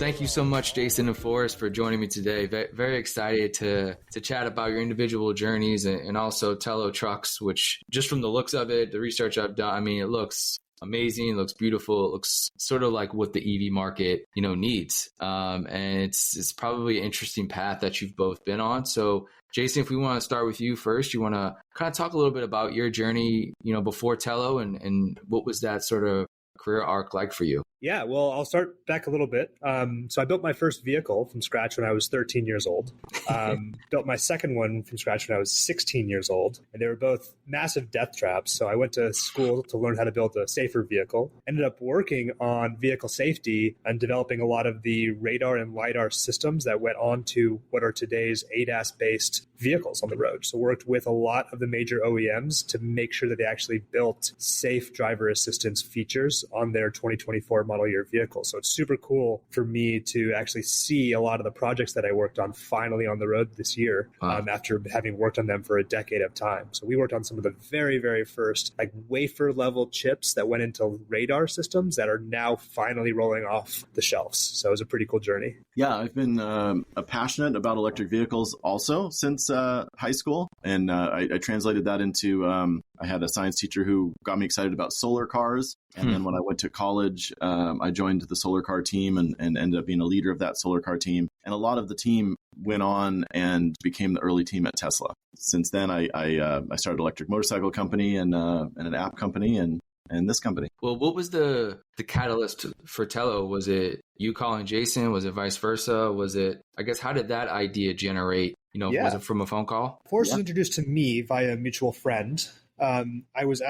thank you so much, Jason and Forrest, for joining me today. Very excited to chat about your individual journeys and also TELO Trucks, which just from the looks of it, the research I've done, I mean, it looks amazing. It looks beautiful. It looks sort of like what the EV market, needs. And it's probably an interesting path that you've both been on. So Jason, if we want to start with you first, you want to kind of talk a little bit about your journey, before Tello and what was that sort of career arc like for you? Yeah, well, I'll start back a little bit. So I built my first vehicle from scratch when I was 13 years old. Built my second one from scratch when I was 16 years old. And they were both massive death traps. So I went to school to learn how to build a safer vehicle. Ended up working on vehicle safety and developing a lot of the radar and LiDAR systems that went on to what are today's ADAS-based vehicles on the road. So worked with a lot of the major OEMs to make sure that they actually built safe driver assistance features on their 2024 model year vehicle. So it's super cool for me to actually see a lot of the projects that I worked on finally on the road this year. Wow. After having worked on them for a decade of time. So we worked on some of the very, very first wafer level chips that went into radar systems that are now finally rolling off the shelves. So it was a pretty cool journey. Yeah, I've been passionate about electric vehicles also since high school. And I translated that into, I had a science teacher who got me excited about solar cars. And then when I went to college, I joined the solar car team and ended up being a leader of that solar car team. And a lot of the team went on and became the early team at Tesla. Since then, I started an electric motorcycle company and an app company and this company. Well, what was the catalyst for Tello? Was it you calling Jason? Was it vice versa? Was it, I guess, how did that idea generate? Was it from a phone call? Forrest was introduced to me via a mutual friend. I was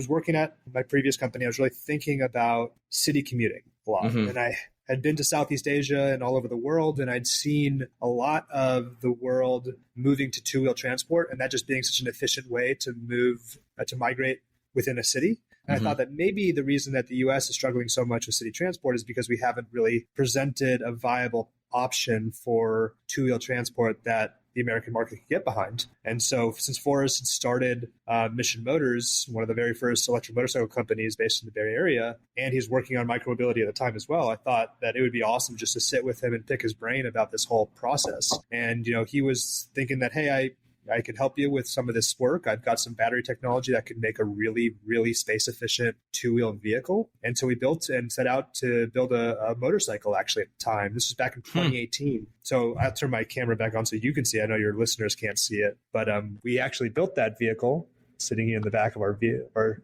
working at my previous company. I was really thinking about city commuting a lot. Mm-hmm. And I had been to Southeast Asia and all over the world, and I'd seen a lot of the world moving to two-wheel transport, and that just being such an efficient way to move, to migrate within a city. And I thought that maybe the reason that the US is struggling so much with city transport is because we haven't really presented a viable option for two-wheel transport that the American market could get behind. And so since Forrest had started Mission Motors, one of the very first electric motorcycle companies based in the Bay Area, and he's working on micromobility at the time as well, I thought that it would be awesome just to sit with him and pick his brain about this whole process. And, he was thinking that, hey, I could help you with some of this work. I've got some battery technology that could make a really, really space-efficient two-wheel vehicle. And so we built and set out to build a motorcycle actually at the time. This was back in 2018. So I'll turn my camera back on so you can see. I know your listeners can't see it. But we actually built that vehicle sitting here in the back of our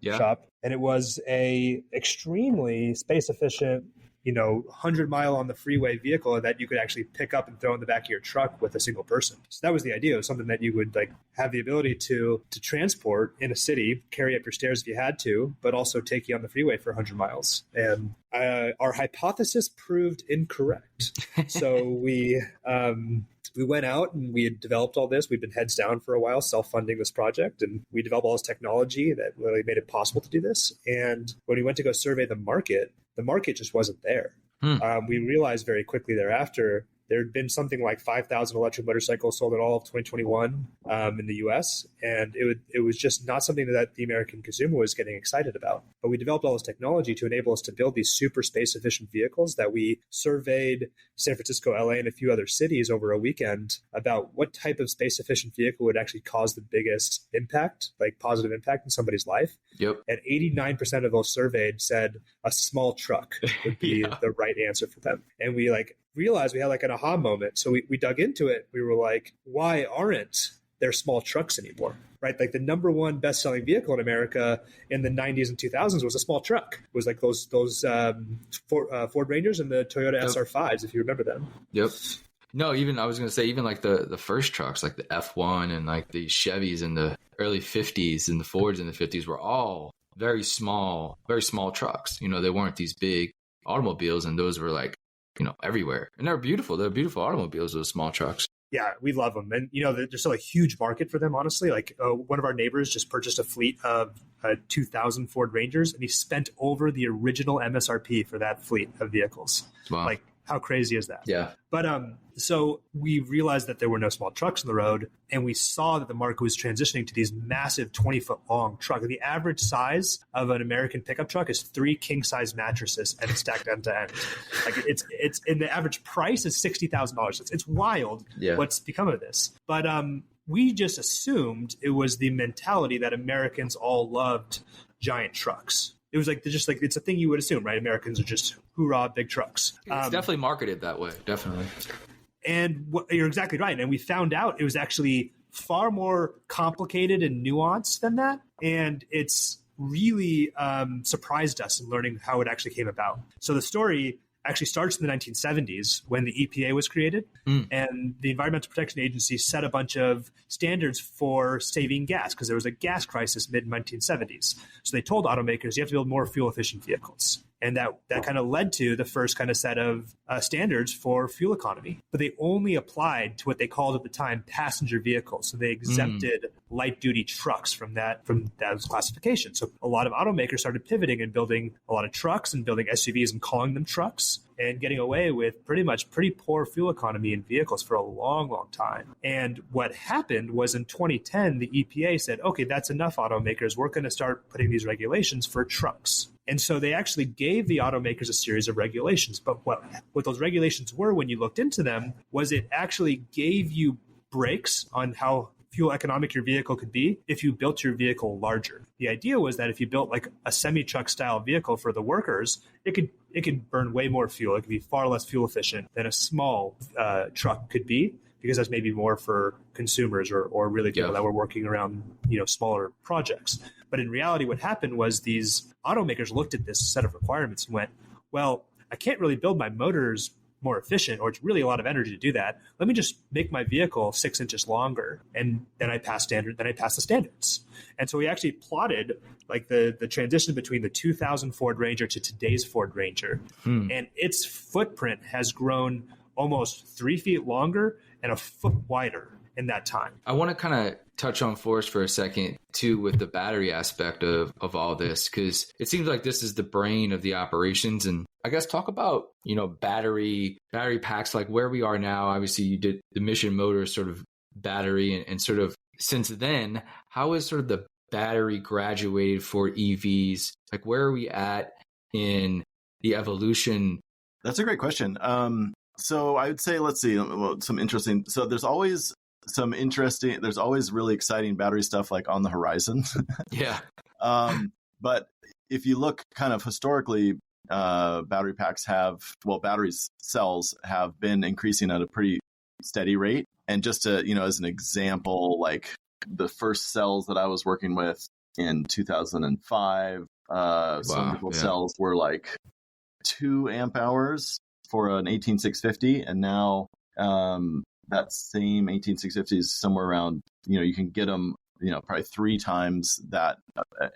shop. And it was a extremely space-efficient 100-mile on the freeway vehicle that you could actually pick up and throw in the back of your truck with a single person. So that was the idea of something that you would have the ability to transport in a city, carry up your stairs if you had to, but also take you on the freeway for 100 miles. And our hypothesis proved incorrect. So we went out and we had developed all this. We'd been heads down for a while, self-funding this project. And we developed all this technology that really made it possible to do this. And when we went to go survey the market just wasn't there. We realized very quickly thereafter there had been something like 5,000 electric motorcycles sold in all of 2021 in the US. And it was just not something that the American consumer was getting excited about. But we developed all this technology to enable us to build these super space efficient vehicles that we surveyed San Francisco, LA, and a few other cities over a weekend about what type of space efficient vehicle would actually cause the biggest impact, positive impact in somebody's life. Yep. And 89% of those surveyed said a small truck would be the right answer for them. And we realized we had an aha moment. So we dug into it. We were like, why aren't there small trucks anymore? Right? The number one best-selling vehicle in America in the 90s and 2000s was a small truck. It was those Ford Rangers and the Toyota SR5s, if you remember them. Yep. No, even I was going to say, even the first trucks, like the F1 and the Chevys in the early 50s and the Fords in the 50s were all very small trucks. They weren't these big automobiles, and those were everywhere. And they're beautiful. They're beautiful automobiles, those small trucks. Yeah, we love them. And, there's still a huge market for them, honestly. One of our neighbors just purchased a fleet of 2,000 Ford Rangers, and he spent over the original MSRP for that fleet of vehicles. Wow. How crazy is that? Yeah. But so we realized that there were no small trucks on the road, and we saw that the market was transitioning to these massive 20-foot long trucks. The average size of an American pickup truck is 3 king-size mattresses and stacked end to end. Like it's and the average price is $60,000. It's wild what's become of this. But we just assumed it was the mentality that Americans all loved giant trucks. It was like it's a thing you would assume, right? Americans are just hoorah, big trucks. It's definitely marketed that way, definitely. And you're exactly right. And we found out it was actually far more complicated and nuanced than that. And it's really surprised us in learning how it actually came about. So the story actually starts in the 1970s when the EPA was created, and the Environmental Protection Agency set a bunch of standards for saving gas because there was a gas crisis mid-1970s. So they told automakers, you have to build more fuel-efficient vehicles. And that kind of led to the first kind of set of standards for fuel economy. But they only applied to what they called at the time passenger vehicles. So they exempted light-duty trucks from those classifications. So a lot of automakers started pivoting and building a lot of trucks and building SUVs and calling them trucks and getting away with pretty poor fuel economy in vehicles for a long, long time. And what happened was in 2010, the EPA said, okay, that's enough, automakers. We're going to start putting these regulations for trucks. And so they actually gave the automakers a series of regulations. But what those regulations were, when you looked into them, was it actually gave you brakes on how fuel economic your vehicle could be if you built your vehicle larger. The idea was that if you built like a semi-truck style vehicle for the workers, it could burn way more fuel. It could be far less fuel efficient than a small truck could be, because that's maybe more for consumers or really people that were working around, smaller projects. But in reality, what happened was these automakers looked at this set of requirements and went, well, I can't really build my motors more efficient, or it's really a lot of energy to do that. Let me just make my vehicle 6 inches longer, and then I pass the standards. And so we actually plotted like the transition between the 2000 Ford Ranger to today's Ford Ranger. And its footprint has grown almost 3 feet longer and a foot wider in that time. I want to kind of touch on Forrest for a second too, with the battery aspect of all this, because it seems like this is the brain of the operations. And I guess talk about, battery packs, like where we are now. Obviously you did the Mission Motors sort of battery, and sort of since then, how is sort of the battery graduated for EVs? Like where are we at in the evolution? That's a great question. So I would say, let's see, some interesting. So there's always really exciting battery stuff like on the horizon. Yeah. But if you look kind of historically, battery cells have been increasing at a pretty steady rate. And just to, as an example, like the first cells that I was working with in 2005, cylindrical cells were like 2 amp hours for an 18650, and now that same 18650 is somewhere around, you can get them, probably 3 times that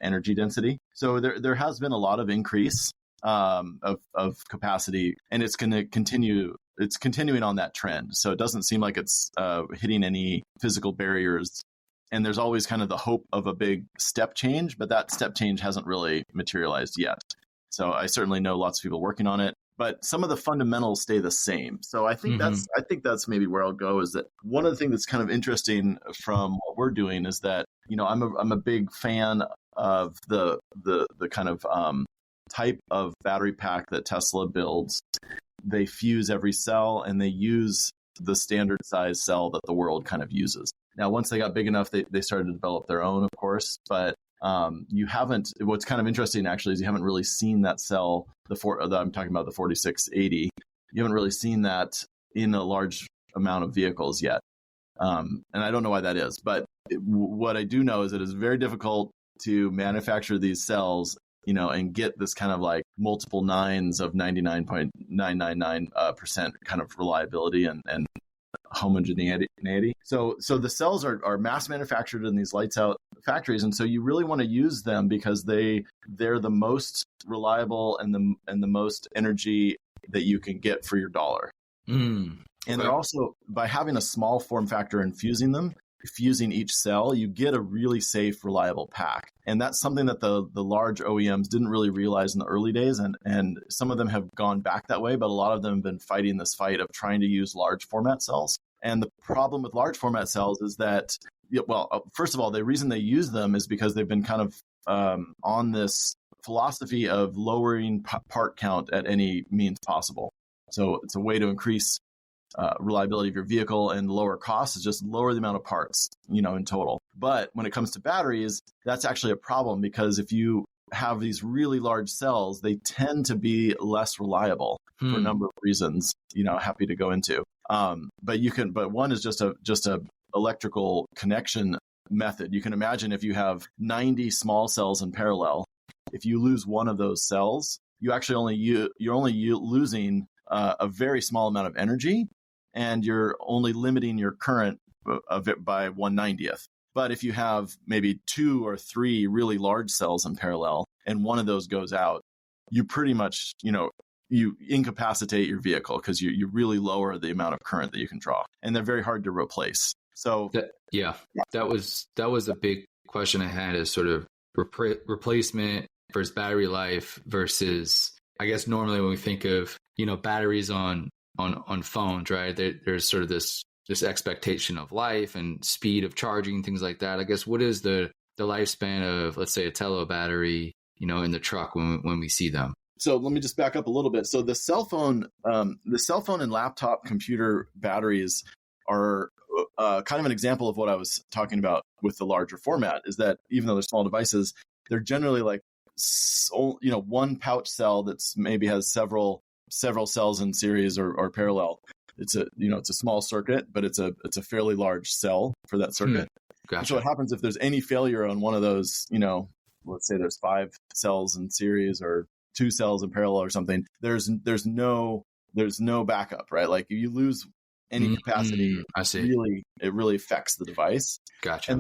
energy density. So there has been a lot of increase of capacity, and it's going to continue. It's continuing on that trend. So it doesn't seem like it's hitting any physical barriers. And there's always kind of the hope of a big step change, but that step change hasn't really materialized yet. So I certainly know lots of people working on it, but some of the fundamentals stay the same. So I think that's maybe where I'll go, is that one of the things that's kind of interesting from what we're doing is that, I'm a big fan of the kind of type of battery pack that Tesla builds. They fuse every cell, and they use the standard size cell that the world kind of uses. Now, once they got big enough, they started to develop their own, of course, but what's kind of interesting actually is you haven't really seen that cell, I'm talking about the 4680. You haven't really seen that in a large amount of vehicles yet. And I don't know why that is, but what I do know is that it's very difficult to manufacture these cells, and get this kind of like multiple nines of 99.999% kind of reliability and homogeneity. So the cells are mass manufactured in these lights out factories, and so you really want to use them because they're the most reliable and the most energy that you can get for your dollar. And they're also, by having a small form factor and fusing them, fusing each cell, you get a really safe, reliable pack. And that's something that the large OEMs didn't really realize in the early days. And some of them have gone back that way, but a lot of them have been fighting this fight of trying to use large format cells. And the problem with large format cells is that, well, first of all, the reason they use them is because they've been kind of on this philosophy of lowering part count at any means possible. So it's a way to increase reliability of your vehicle and lower costs, is just lower the amount of parts, in total. But when it comes to batteries, that's actually a problem, because if you have these really large cells, they tend to be less reliable for a number of reasons, happy to go into. But one is just a electrical connection method. You can imagine if you have 90 small cells in parallel, if you lose one of those cells, you're only losing a very small amount of energy, and you're only limiting your current of it by 1/90th. But if you have maybe 2 or 3 really large cells in parallel, and one of those goes out, you pretty much, you incapacitate your vehicle, because you really lower the amount of current that you can draw, and they're very hard to replace. So that was a big question I had, is sort of replacement versus battery life versus, I guess normally when we think of, batteries on phones, right? There's sort of this expectation of life and speed of charging, things like that. I guess, what is the lifespan of, let's say, a Tello battery, in the truck when we see them? So let me just back up a little bit. So the cell phone and laptop computer batteries are kind of an example of what I was talking about with the larger format, is that even though they're small devices, they're generally like, one pouch cell that's maybe has several cells in series or parallel. It's a small circuit, but it's a fairly large cell for that circuit. Gotcha. So what happens if there's any failure on one of those, let's say there's 5 cells in series or 2 cells in parallel or something, there's no backup, right? Like, if you lose any capacity, it really affects the device. Gotcha.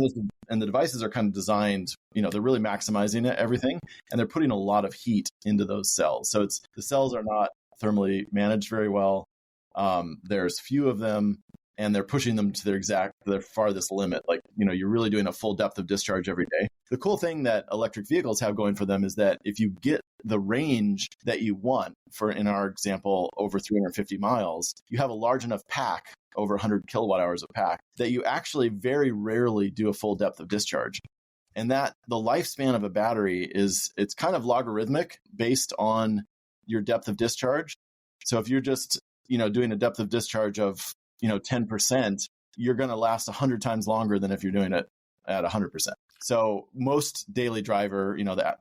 And the devices are kind of designed, they're really maximizing everything, and they're putting a lot of heat into those cells. So the cells are not thermally managed very well. There's few of them, and they're pushing them to their farthest limit. Like, you're really doing a full depth of discharge every day. The cool thing that electric vehicles have going for them is that if you get the range that you want, for, in our example, over 350 miles, you have a large enough pack, over 100 kilowatt hours of pack, that you actually very rarely do a full depth of discharge. And that the lifespan of a battery it's kind of logarithmic based on your depth of discharge. So if you're just, doing a depth of discharge of, 10%, you're going to last 100 times longer than if you're doing it at 100%. So most daily driver,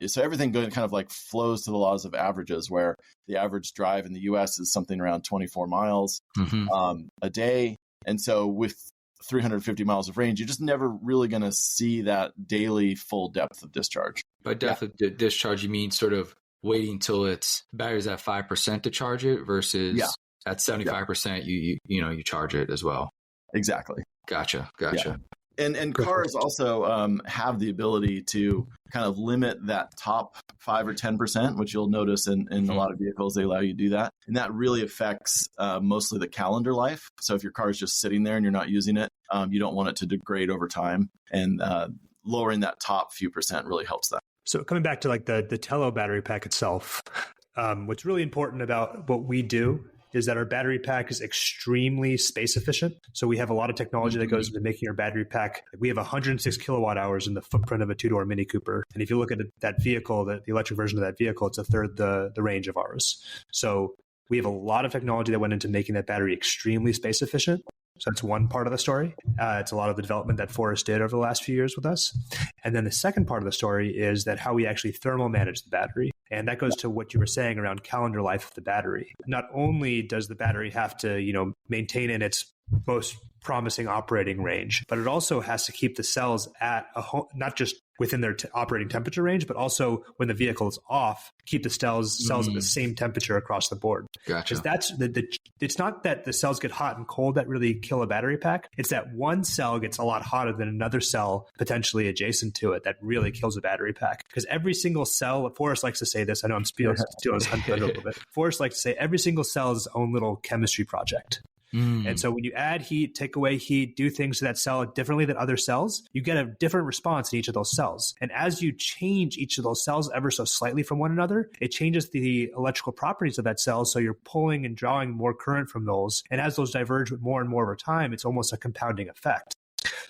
so everything kind of like flows to the laws of averages, where the average drive in the US is something around 24 miles a day. And so with 350 miles of range, you're just never really going to see that daily full depth of discharge. By depth of discharge, you mean sort of waiting till it's battery's at 5% to charge it versus at 75%, you charge it as well. Exactly. Gotcha. Yeah. And cars also have the ability to kind of limit that top 5 or 10%, which you'll notice in a lot of vehicles, they allow you to do that. And that really affects mostly the calendar life. So if your car is just sitting there and you're not using it, you don't want it to degrade over time. And lowering that top few percent really helps that. So coming back to like the Tello battery pack itself, what's really important about what we do is that our battery pack is extremely space efficient. So we have a lot of technology that goes into making our battery pack. We have 106 kilowatt hours in the footprint of a 2-door Mini Cooper. And if you look at that vehicle, the electric version of that vehicle, it's a third the range of ours. So we have a lot of technology that went into making that battery extremely space efficient. So that's one part of the story. It's a lot of the development that Forrest did over the last few years with us. And then the second part of the story is that how we actually thermal manage the battery. And that goes to what you were saying around calendar life of the battery. Not only does the battery have to, maintain in its most promising operating range, but it also has to keep the cells at not just within their operating temperature range, but also when the vehicle is off, keep the cells at the same temperature across the board. Gotcha. Because that's it's not that the cells get hot and cold that really kill a battery pack. It's that one cell gets a lot hotter than another cell potentially adjacent to it that really kills a battery pack. Because every single cell, Forrest likes to say this, I know I'm stealing his thunder a little bit. Forrest likes to say every single cell is its own little chemistry project. And so when you add heat, take away heat, do things to that cell differently than other cells, you get a different response in each of those cells. And as you change each of those cells ever so slightly from one another, it changes the electrical properties of that cell. So you're pulling and drawing more current from those. And as those diverge more and more over time, it's almost a compounding effect.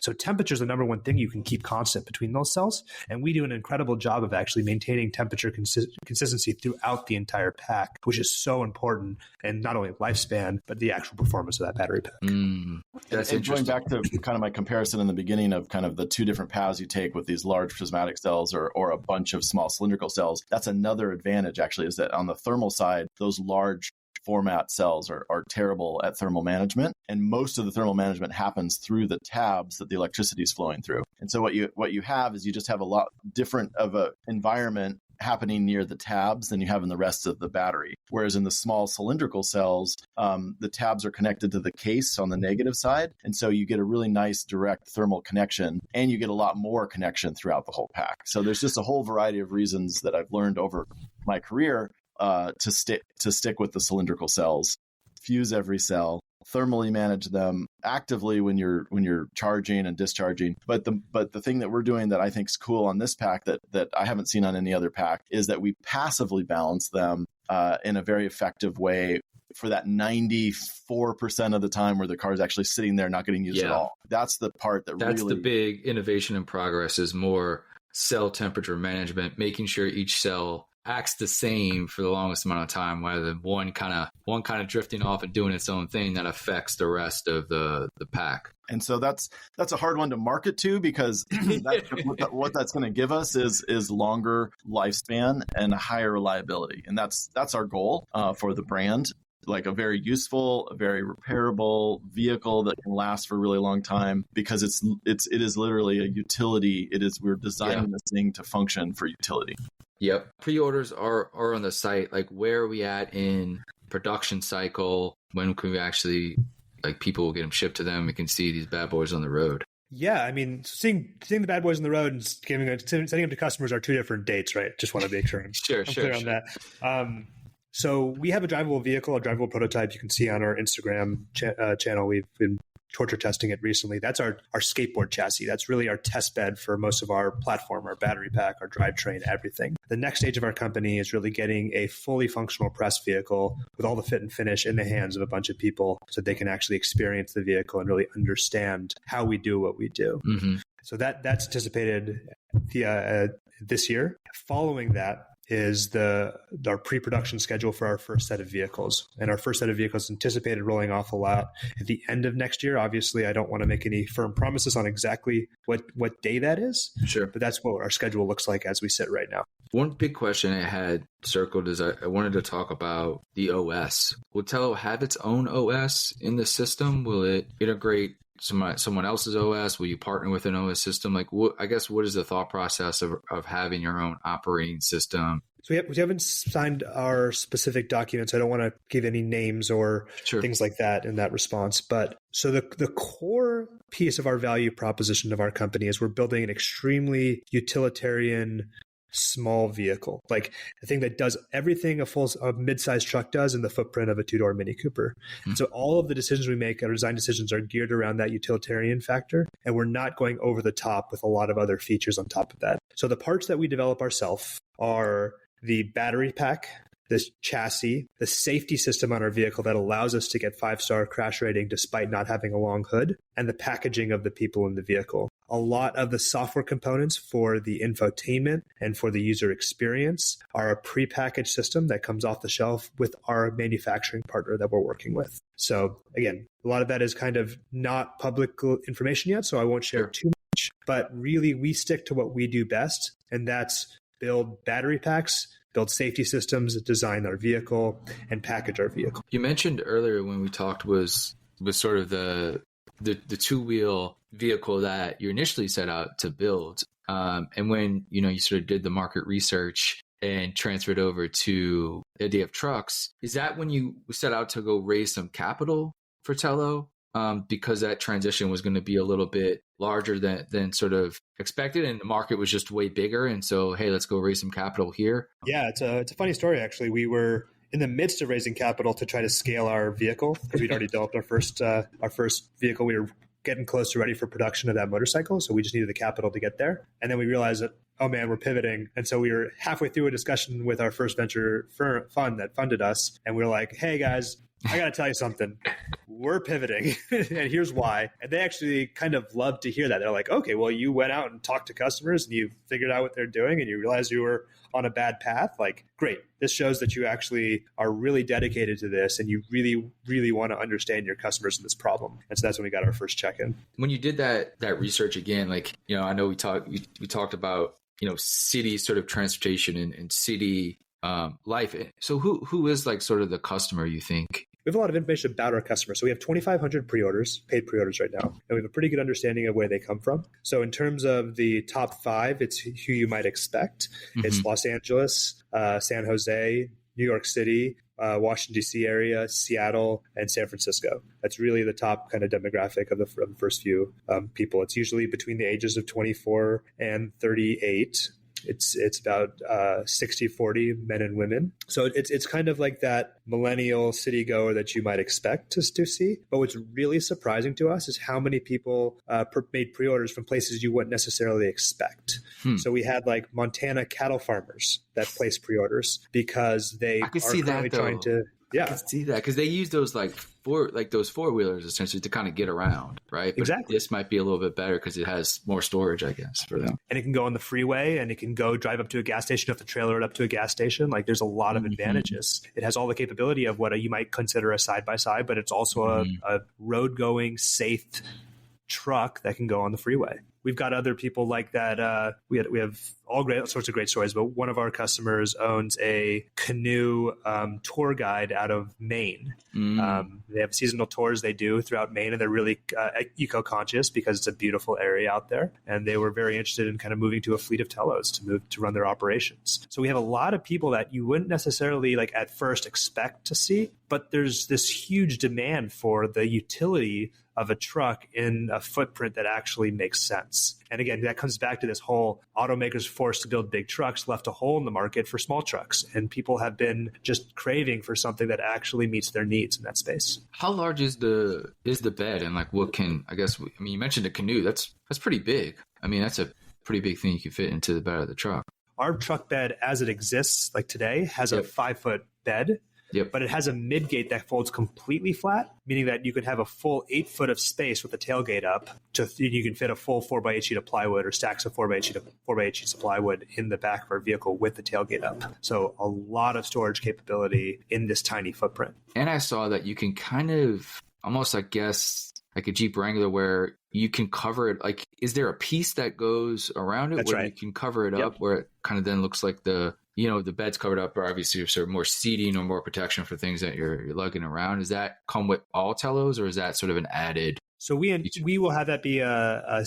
So temperature is the number one thing you can keep constant between those cells. And we do an incredible job of actually maintaining temperature consistency throughout the entire pack, which is so important. And not only lifespan, but the actual performance of that battery pack. That's and going interesting. back to kind of my comparison in the beginning of kind of the two different paths you take with these large prismatic cells or a bunch of small cylindrical cells, that's another advantage actually, is that on the thermal side, those large format cells are terrible at thermal management. And most of the thermal management happens through the tabs that the electricity is flowing through. And so what you have is you just have a lot different of a environment happening near the tabs than you have in the rest of the battery. Whereas in the small cylindrical cells, the tabs are connected to the case on the negative side. And so you get a really nice direct thermal connection, and you get a lot more connection throughout the whole pack. So there's just a whole variety of reasons that I've learned over my career to stick with the cylindrical cells, fuse every cell, thermally manage them actively when you're charging and discharging. But the thing that we're doing that I think is cool on this pack that I haven't seen on any other pack is that we passively balance them in a very effective way for that 94% of the time where the car is actually sitting there not getting used at all. That's the part that's the big innovation and progress, is more cell temperature management, making sure each cell acts the same for the longest amount of time, rather than one kind of drifting off and doing its own thing that affects the rest of the pack. And so that's a hard one to market to, because what that's going to give us is longer lifespan and a higher reliability, and that's our goal for the brand. Like a very useful, a very repairable vehicle that can last for a really long time, because it is literally a utility. We're designing this thing to function for utility. Yep. Pre-orders are on the site. Like, where are we at in production cycle? When can we actually, people will get them shipped to them? We can see these bad boys on the road. Yeah, I mean, seeing the bad boys on the road and sending them to customers are two different dates, right? Just want to make sure I'm clear on that. So we have a drivable vehicle, a drivable prototype you can see on our Instagram channel. We've been torture testing it recently. That's our skateboard chassis. That's really our test bed for most of our platform, our battery pack, our drivetrain, everything. The next stage of our company is really getting a fully functional press vehicle with all the fit and finish in the hands of a bunch of people, so they can actually experience the vehicle and really understand how we do what we do. Mm-hmm. So that's anticipated this year. Following that is our pre-production schedule for our first set of vehicles. And our first set of vehicles anticipated rolling off a lot at the end of next year. Obviously, I don't want to make any firm promises on exactly what day that is. Sure. But that's what our schedule looks like as we sit right now. One big question I had circled is I wanted to talk about the OS. Will Tello have its own OS in the system? Will it integrate someone else's OS? Will you partner with an OS system? What is the thought process of having your own operating system? So we haven't signed our specific documents. I don't want to give any names or things like that in that response. But so the core piece of our value proposition of our company is we're building an extremely utilitarian small vehicle, like a thing that does everything a mid-sized truck does in the footprint of a two-door Mini Cooper. Mm-hmm. So all of the decisions we make, our design decisions, are geared around that utilitarian factor, and we're not going over the top with a lot of other features on top of that. So the parts that we develop ourselves are the battery pack, this chassis, the safety system on our vehicle that allows us to get 5-star crash rating despite not having a long hood, and the packaging of the people in the vehicle. A lot of the software components for the infotainment and for the user experience are a prepackaged system that comes off the shelf with our manufacturing partner that we're working with. So again, a lot of that is kind of not public information yet, so I won't share too much. But really, we stick to what we do best, and that's build battery packs, build safety systems, design our vehicle, and package our vehicle. You mentioned earlier when we talked was sort of the two-wheel vehicle that you initially set out to build. And when, you sort of did the market research and transferred over to the idea of trucks, is that when you set out to go raise some capital for Tello? Because that transition was going to be a little bit larger than sort of expected, and the market was just way bigger. And so, hey, let's go raise some capital here. Yeah, it's a funny story, actually. We were in the midst of raising capital to try to scale our vehicle because we'd already developed our first vehicle. We were getting close to ready for production of that motorcycle, so we just needed the capital to get there. And then we realized that, oh man, we're pivoting. And so we were halfway through a discussion with our first venture fund that funded us, and we were like, hey guys, I got to tell you something. We're pivoting, and here's why. And they actually kind of loved to hear that. They're like, okay, well, you went out and talked to customers and you figured out what they're doing and you realized you were on a bad path. Like, great. This shows that you actually are really dedicated to this and you really, really want to understand your customers and this problem. And so that's when we got our first check-in. When you did that research again, like, I know we talked about, city sort of transportation and city life. So who is like sort of the customer, you think? We have a lot of information about our customers. So we have 2,500 paid pre-orders right now. And we have a pretty good understanding of where they come from. So in terms of the top 5, it's who you might expect. Mm-hmm. It's Los Angeles, San Jose, New York City, Washington, D.C. area, Seattle, and San Francisco. That's really the top kind of demographic of the first few people. It's usually between the ages of 24 and 38. It's about 60-40 men and women. So it's kind of like that millennial city goer that you might expect to see. But what's really surprising to us is how many people made pre-orders from places you wouldn't necessarily expect. So we had like Montana cattle farmers that placed pre-orders because they are currently trying to. Yeah, I can see that because they use those those 4-wheelers essentially to kind of get around, right? But exactly. This might be a little bit better because it has more storage, I guess, for them. And it can go on the freeway and it can go drive up to a gas station. You have to trailer it up to a gas station. Like there's a lot of advantages. It has all the capability of what you might consider a side-by-side, but it's also a road-going, safe truck that can go on the freeway. We've got other people like that. We have all sorts of great stories, but one of our customers owns a canoe tour guide out of Maine. They have seasonal tours they do throughout Maine, and they're really eco-conscious because it's a beautiful area out there. And they were very interested in kind of moving to a fleet of Tellos to run their operations. So we have a lot of people that you wouldn't necessarily like at first expect to see, but there's this huge demand for the utility of a truck in a footprint that actually makes sense. And again, that comes back to this whole automakers forced to build big trucks left a hole in the market for small trucks. And people have been just craving for something that actually meets their needs in that space. How large is the bed? And like you mentioned a canoe. That's pretty big. I mean, that's a pretty big thing you can fit into the bed of the truck. Our truck bed as it exists like today has a 5-foot bed. Yep. But it has a mid-gate that folds completely flat, meaning that you could have a full 8 foot of space with the tailgate up. You can fit a full 4x8 sheet of plywood or stacks of 4x8 sheets of plywood in the back of our vehicle with the tailgate up. So a lot of storage capability in this tiny footprint. And I saw that you can kind of almost, I guess, like a Jeep Wrangler where you can cover it. Like, is there a piece that goes around it? That's where right. You can cover it up where it kind of then looks like the bed's covered up, or obviously there's sort of more seating or more protection for things that you're lugging around. Does that come with all Tellos, or is that sort of an added? So we will have that be our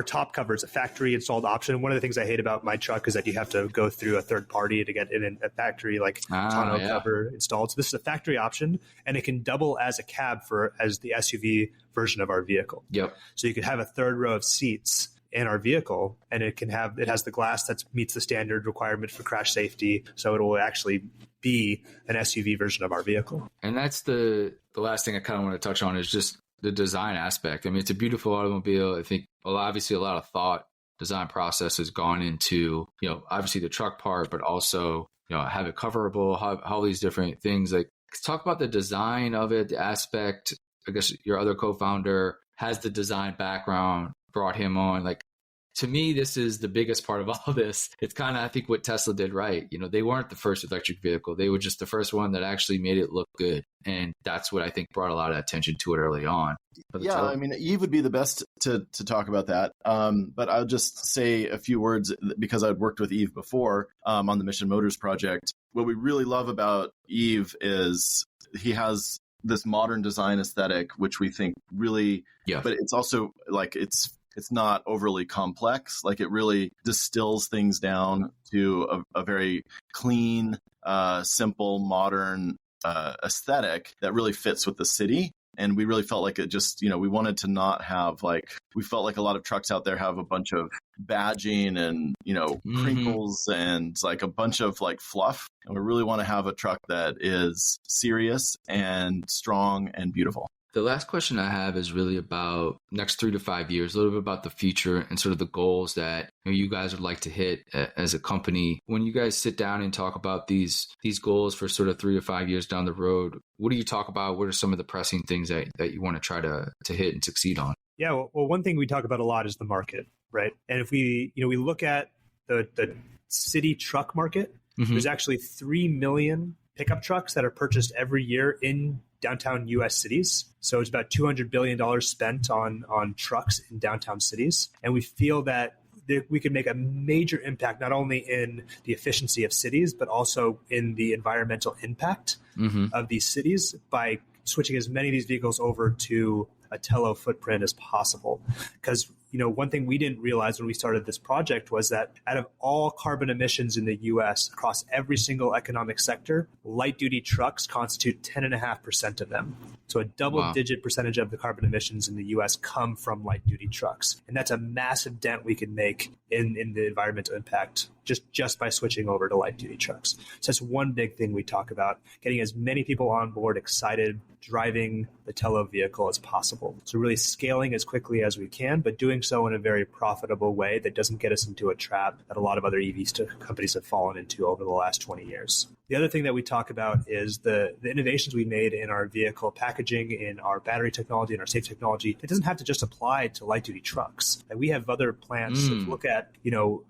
top cover is a factory installed option. One of the things I hate about my truck is that you have to go through a third party to get in a factory like tonneau cover installed. So this is a factory option, and it can double as a cab as the SUV version of our vehicle. Yep. So you could have a third row of seats in our vehicle, and it has the glass that meets the standard requirement for crash safety. So it will actually be an SUV version of our vehicle. And that's the last thing I kind of want to touch on is just the design aspect. I mean, it's a beautiful automobile. I think obviously a lot of thought, design process has gone into, obviously the truck part, but also, have it coverable, have all these different things. Like, talk about the design of it, the aspect. I guess your other co-founder has the design background, brought him on. Like, to me, this is the biggest part of all this. It's kind of, I think, what Tesla did right. They weren't the first electric vehicle. They were just the first one that actually made it look good. And that's what I think brought a lot of attention to it early on. Yeah, I mean, Eve would be the best to talk about that. But I'll just say a few words because I'd worked with Eve before on the Mission Motors project. What we really love about Eve is he has this modern design aesthetic, which we think really, but it's also like it's not overly complex. Like, it really distills things down to a very clean, simple, modern aesthetic that really fits with the city. And we really felt like it just, we wanted to not have we felt like a lot of trucks out there have a bunch of badging and, crinkles and like a bunch of like fluff. And we really want to have a truck that is serious and strong and beautiful. The last question I have is really about next 3 to 5 years, a little bit about the future and sort of the goals that you guys would like to hit as a company. When you guys sit down and talk about these goals for sort of 3 to 5 years down the road, what do you talk about? What are some of the pressing things that you want to try to hit and succeed on? Yeah, well, one thing we talk about a lot is the market, right? And if we look at the city truck market, there's actually 3 million pickup trucks that are purchased every year in downtown U.S. cities. So it's about $200 billion spent on trucks in downtown cities. And we feel that we could make a major impact, not only in the efficiency of cities, but also in the environmental impact of these cities by switching as many of these vehicles over to a Tello footprint as possible. Because one thing we didn't realize when we started this project was that out of all carbon emissions in the U.S. across every single economic sector, light-duty trucks constitute 10.5% of them. So a double-digit percentage of the carbon emissions in the U.S. come from light-duty trucks. And that's a massive dent we can make in the environmental impact just by switching over to light-duty trucks. So that's one big thing we talk about, getting as many people on board excited, driving the Tello vehicle as possible. So really scaling as quickly as we can, but doing so in a very profitable way that doesn't get us into a trap that a lot of other EV companies have fallen into over the last 20 years. The other thing that we talk about is the innovations we made in our vehicle packaging, in our battery technology, and our safe technology. It doesn't have to just apply to light-duty trucks. And we have other plans that look at,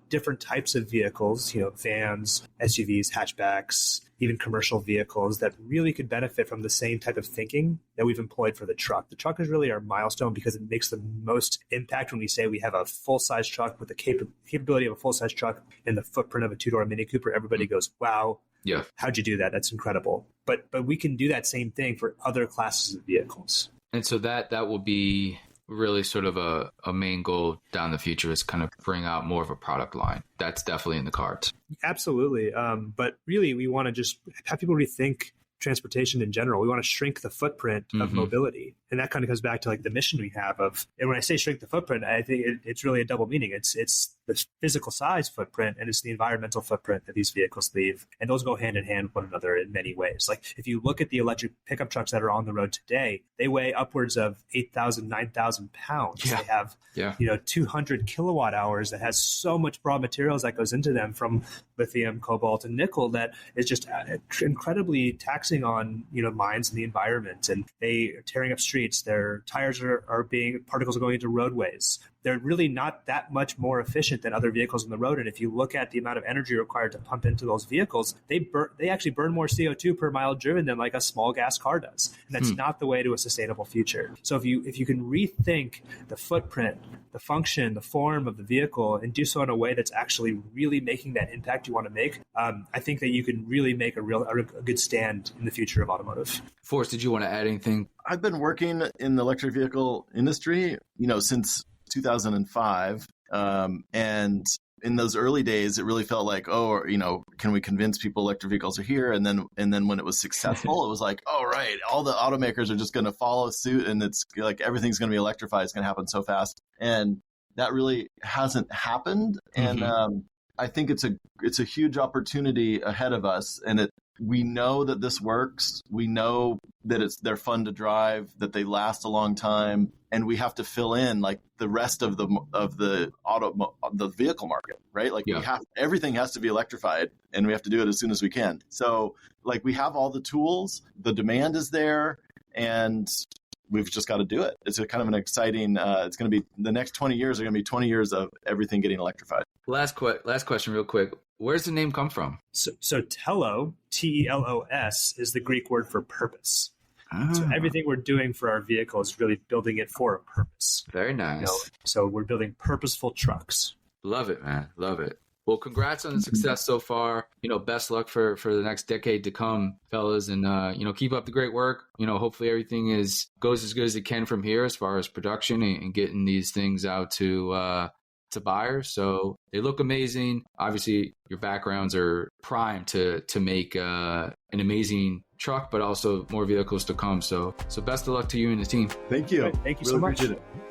different types of vehicles, vans, SUVs, hatchbacks, even commercial vehicles that really could benefit from the same type of thinking that we've employed for the truck. The truck is really our milestone because it makes the most impact when we say we have a full-size truck with the capability of a full-size truck and the footprint of a two-door Mini Cooper. Everybody goes, wow. Yeah. How'd you do that? That's incredible. But we can do that same thing for other classes of vehicles. And so that will be really sort of a main goal down the future, is kind of bring out more of a product line. That's definitely in the cards. Absolutely. But really, we want to just have people rethink transportation in general. We want to shrink the footprint of mobility. And that kind of comes back to like the mission we have and when I say shrink the footprint, I think it's really a double meaning. It's the physical size footprint and it's the environmental footprint that these vehicles leave. And those go hand in hand with one another in many ways. Like if you look at the electric pickup trucks that are on the road today, they weigh upwards of 8,000, 9,000 pounds. Yeah. They have, 200 kilowatt hours that has so much raw materials that goes into them, from lithium, cobalt, and nickel, that is just incredibly taxing on, mines and the environment. And they are tearing up streets. Their tires particles are going into roadways. They're really not that much more efficient than other vehicles on the road. And if you look at the amount of energy required to pump into those vehicles, they actually burn more CO2 per mile driven than like a small gas car does. And that's not the way to a sustainable future. So if you can rethink the footprint, the function, the form of the vehicle, and do so in a way that's actually really making that impact you want to make, I think that you can really make a good stand in the future of automotive. Forrest, did you want to add anything? I've been working in the electric vehicle industry, since 2005. And in those early days, it really felt like, can we convince people electric vehicles are here? And then when it was successful, it was like, oh, right, all the automakers are just going to follow suit, and it's like everything's going to be electrified. It's going to happen so fast. And that really hasn't happened. And I think it's a huge opportunity ahead of us. And we know that this works. We know that they're fun to drive, that they last a long time, and we have to fill in like the rest of the vehicle market, right? Like everything has to be electrified, and we have to do it as soon as we can. So like we have all the tools, the demand is there, and we've just got to do it. It's a kind of an exciting, it's going to be, the next 20 years are going to be 20 years of everything getting electrified. Last question real quick. Where's the name come from? So Tello, T-E-L-O-S, is the Greek word for purpose. So everything we're doing for our vehicle is really building it for a purpose. Very nice. So we're building purposeful trucks. Love it, man. Love it. Well, congrats on the success so far. Best luck for the next decade to come, fellas, and keep up the great work. Hopefully everything goes as good as it can from here as far as production and getting these things out to buyers. So they look amazing. Obviously, your backgrounds are primed to make an amazing truck, but also more vehicles to come. So best of luck to you and the team. Thank you. Right. Thank you really so much. Appreciate it.